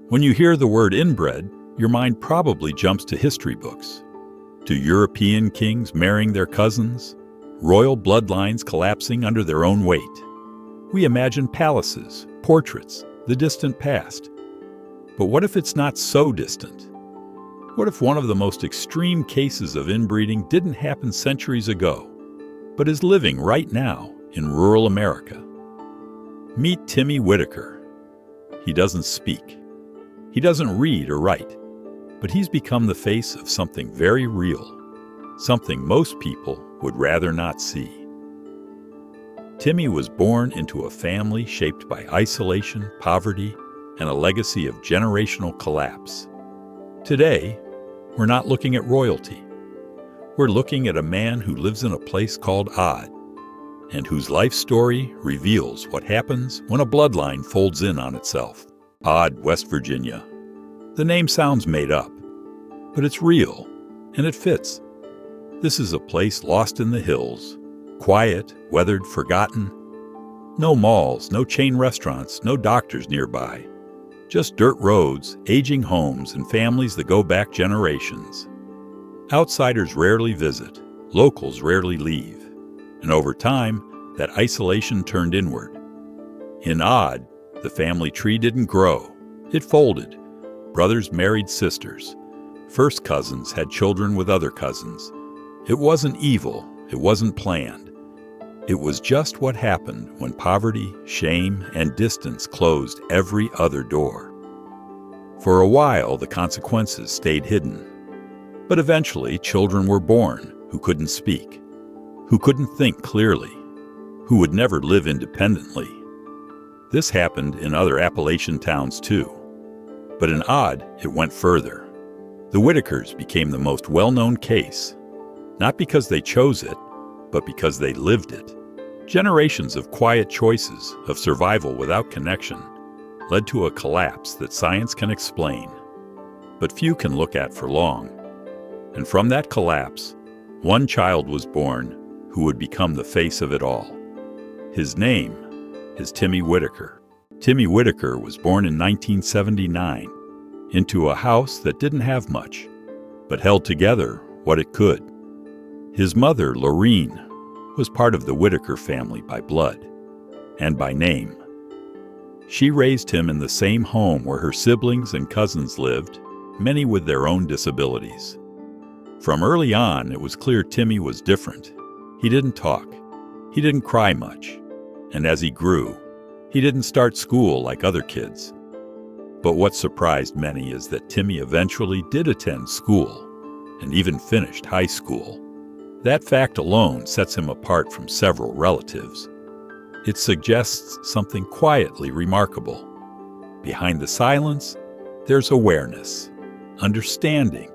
When you hear the word inbred, your mind probably jumps to history books, to European kings marrying their cousins, royal bloodlines collapsing under their own weight. We imagine palaces, portraits, the distant past. But what if it's not so distant? What if one of the most extreme cases of inbreeding didn't happen centuries ago, but is living right now in rural America? Meet Timmy Whittaker. He doesn't speak. He doesn't read or write, but he's become the face of something very real, something most people would rather not see. Timmy was born into a family shaped by isolation, poverty, and a legacy of generational collapse. Today, we're not looking at royalty. We're looking at a man who lives in a place called Odd, and whose life story reveals what happens when a bloodline folds in on itself. Odd, West Virginia. The name sounds made up, but it's real, and it fits. This is a place lost in the hills, quiet, weathered, forgotten. No malls, no chain restaurants, no doctors nearby. Just dirt roads, aging homes, and families that go back generations. Outsiders rarely visit, locals rarely leave, and over time, that isolation turned inward. In Odd, the family tree didn't grow, it folded. Brothers married sisters. First cousins had children with other cousins. It wasn't evil, it wasn't planned. It was just what happened when poverty, shame, and distance closed every other door. For a while, the consequences stayed hidden. But eventually, children were born who couldn't speak, who couldn't think clearly, who would never live independently. This happened in other Appalachian towns too. But in Odd, it went further. The Whitakers became the most well-known case, not because they chose it, but because they lived it. Generations of quiet choices, of survival without connection, led to a collapse that science can explain, but few can look at for long. And from that collapse, one child was born who would become the face of it all. His name is Timmy Whittaker. Timmy Whittaker was born in 1979 into a house that didn't have much, but held together what it could. His mother, Lorene, was part of the Whittaker family by blood and by name. She raised him in the same home where her siblings and cousins lived, many with their own disabilities. From early on, it was clear Timmy was different. He didn't talk. He didn't cry much. And as he grew, he didn't start school like other kids. But what surprised many is that Timmy eventually did attend school and even finished high school. That fact alone sets him apart from several relatives. It suggests something quietly remarkable. Behind the silence, there's awareness, understanding,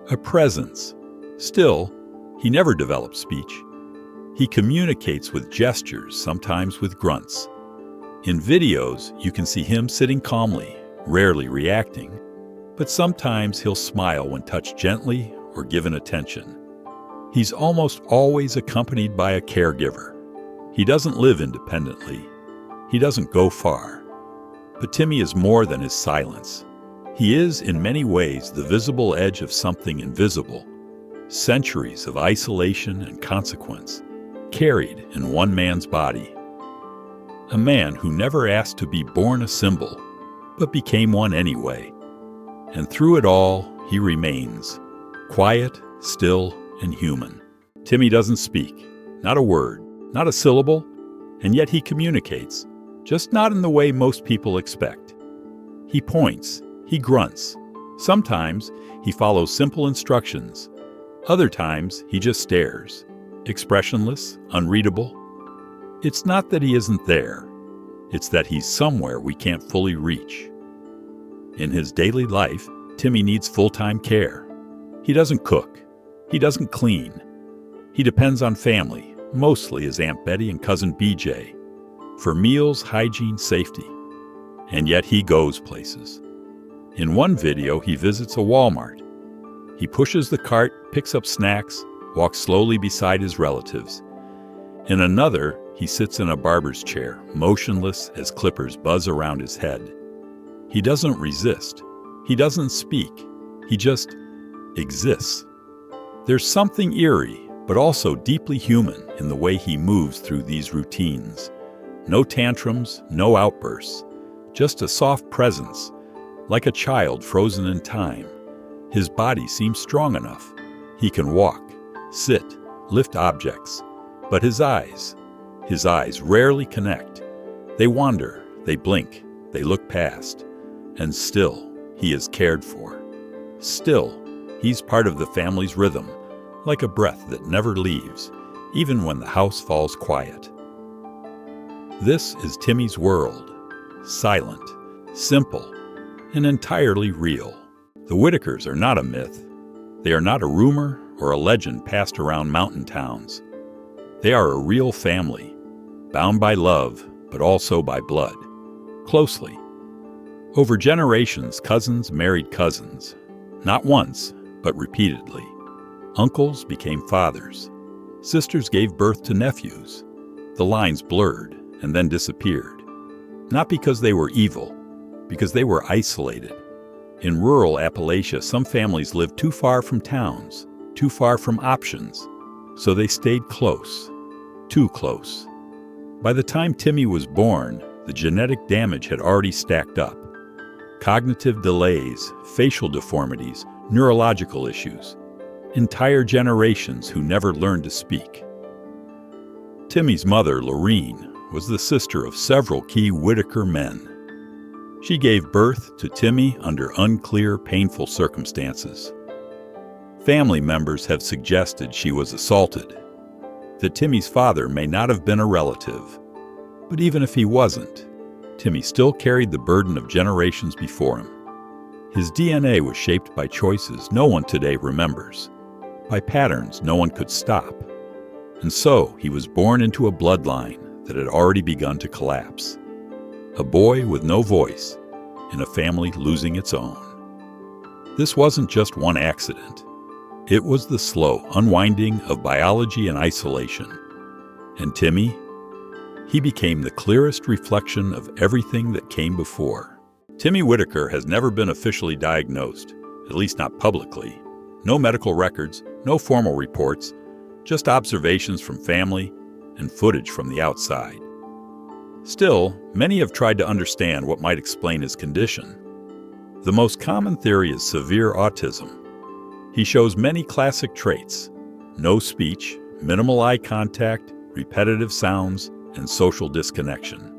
a presence. Still, he never developed speech. He communicates with gestures, sometimes with grunts. In videos, you can see him sitting calmly, rarely reacting, but sometimes he'll smile when touched gently or given attention. He's almost always accompanied by a caregiver. He doesn't live independently. He doesn't go far. But Timmy is more than his silence. He is, in many ways, the visible edge of something invisible. Centuries of isolation and consequence, carried in one man's body. A man who never asked to be born a symbol, but became one anyway. And through it all, he remains, quiet, still, and human. Timmy doesn't speak, not a word, not a syllable, and yet he communicates, just not in the way most people expect. He points, he grunts. Sometimes he follows simple instructions. Other times he just stares, expressionless, unreadable. It's not that he isn't there. It's that he's somewhere we can't fully reach. In his daily life, Timmy needs full-time care. He doesn't cook. He doesn't clean. He depends on family, mostly his Aunt Betty and cousin BJ, for meals, hygiene, safety. And yet he goes places. In one video, he visits a Walmart. He pushes the cart, picks up snacks, walks slowly beside his relatives. In another, he sits in a barber's chair, motionless as clippers buzz around his head. He doesn't resist. He doesn't speak. He just exists. There's something eerie, but also deeply human in the way he moves through these routines. No tantrums, no outbursts, just a soft presence, like a child frozen in time. His body seems strong enough. He can walk, sit, lift objects, but his eyes rarely connect. They wander, they blink, they look past, and still he is cared for. Still, he's part of the family's rhythm, like a breath that never leaves, even when the house falls quiet. This is Timmy's world, silent, simple, and entirely real. The Whitakers are not a myth. They are not a rumor or a legend passed around mountain towns. They are a real family, bound by love, but also by blood, closely. Over generations, cousins married cousins, not once, but repeatedly. Uncles became fathers. Sisters gave birth to nephews. The lines blurred and then disappeared. Not because they were evil, because they were isolated. In rural Appalachia, some families lived too far from towns, too far from options, so they stayed close, too close. By the time Timmy was born, the genetic damage had already stacked up. Cognitive delays, facial deformities, neurological issues. Entire generations who never learned to speak. Timmy's mother, Lorene, was the sister of several key Whitaker men. She gave birth to Timmy under unclear, painful circumstances. Family members have suggested she was assaulted, that Timmy's father may not have been a relative. But even if he wasn't, Timmy still carried the burden of generations before him. His DNA was shaped by choices no one today remembers, by patterns no one could stop. And so he was born into a bloodline that had already begun to collapse. A boy with no voice in a family losing its own. This wasn't just one accident. It was the slow unwinding of biology and isolation. And Timmy, he became the clearest reflection of everything that came before. Timmy Whittaker has never been officially diagnosed, at least not publicly. No medical records, no formal reports, just observations from family and footage from the outside. Still, many have tried to understand what might explain his condition. The most common theory is severe autism. He shows many classic traits: no speech, minimal eye contact, repetitive sounds, and social disconnection.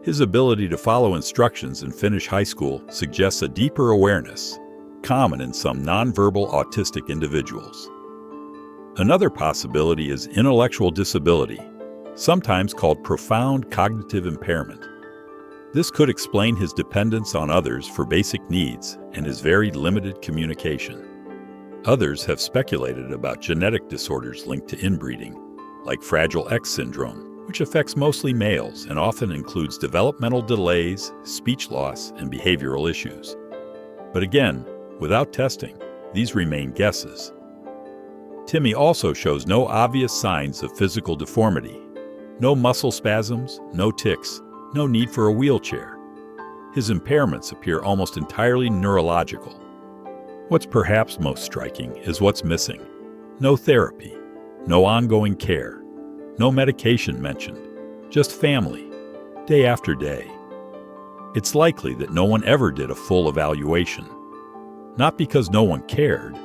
His ability to follow instructions and finish high school suggests a deeper awareness, common in some nonverbal autistic individuals. Another possibility is intellectual disability, sometimes called profound cognitive impairment. This could explain his dependence on others for basic needs and his very limited communication. Others have speculated about genetic disorders linked to inbreeding, like Fragile X syndrome, which affects mostly males and often includes developmental delays, speech loss, and behavioral issues. But again, without testing, these remain guesses. Timmy also shows no obvious signs of physical deformity. No muscle spasms, no tics, no need for a wheelchair. His impairments appear almost entirely neurological. What's perhaps most striking is what's missing. No therapy, no ongoing care, no medication mentioned, just family, day after day. It's likely that no one ever did a full evaluation. Not because no one cared,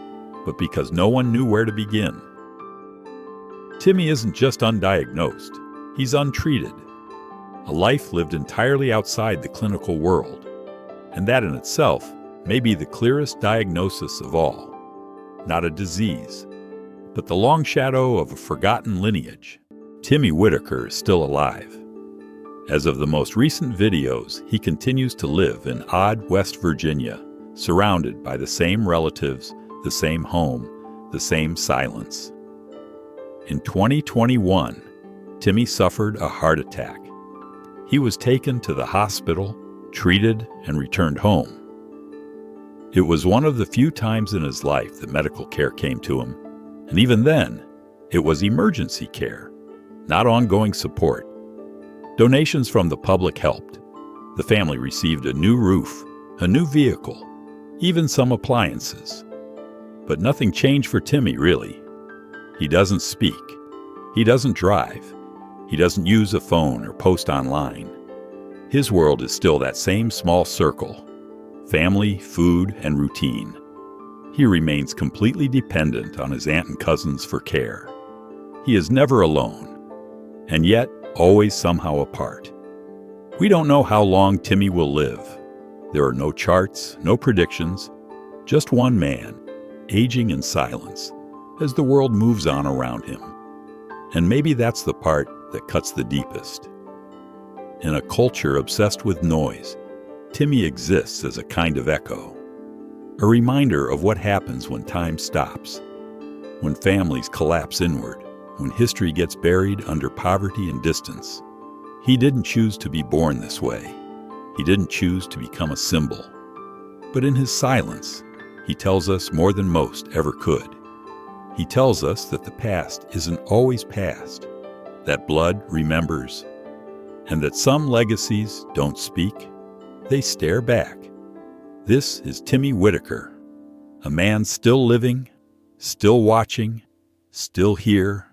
but because no one knew where to begin. Timmy isn't just undiagnosed, he's untreated. A life lived entirely outside the clinical world, and that in itself may be the clearest diagnosis of all. Not a disease, but the long shadow of a forgotten lineage. Timmy Whittaker is still alive. As of the most recent videos, he continues to live in odd West Virginia, surrounded by the same relatives, the same home, the same silence. In 2021, Timmy suffered a heart attack. He was taken to the hospital, treated, and returned home. It was one of the few times in his life that medical care came to him, and even then, it was emergency care, not ongoing support. Donations from the public helped. The family received a new roof, a new vehicle, even some appliances. But nothing changed for Timmy, really. He doesn't speak. He doesn't drive. He doesn't use a phone or post online. His world is still that same small circle: family, food, and routine. He remains completely dependent on his aunt and cousins for care. He is never alone, and yet always somehow apart. We don't know how long Timmy will live. There are no charts, no predictions, just one man, aging in silence as the world moves on around him. And maybe that's the part that cuts the deepest. In a culture obsessed with noise, Timmy exists as a kind of echo, a reminder of what happens when time stops, when families collapse inward, when history gets buried under poverty and distance. He didn't choose to be born this way. He didn't choose to become a symbol. But in his silence, he tells us more than most ever could. He tells us that the past isn't always past, that blood remembers, and that some legacies don't speak, they stare back. This is Timmy Whittaker, a man still living, still watching, still here,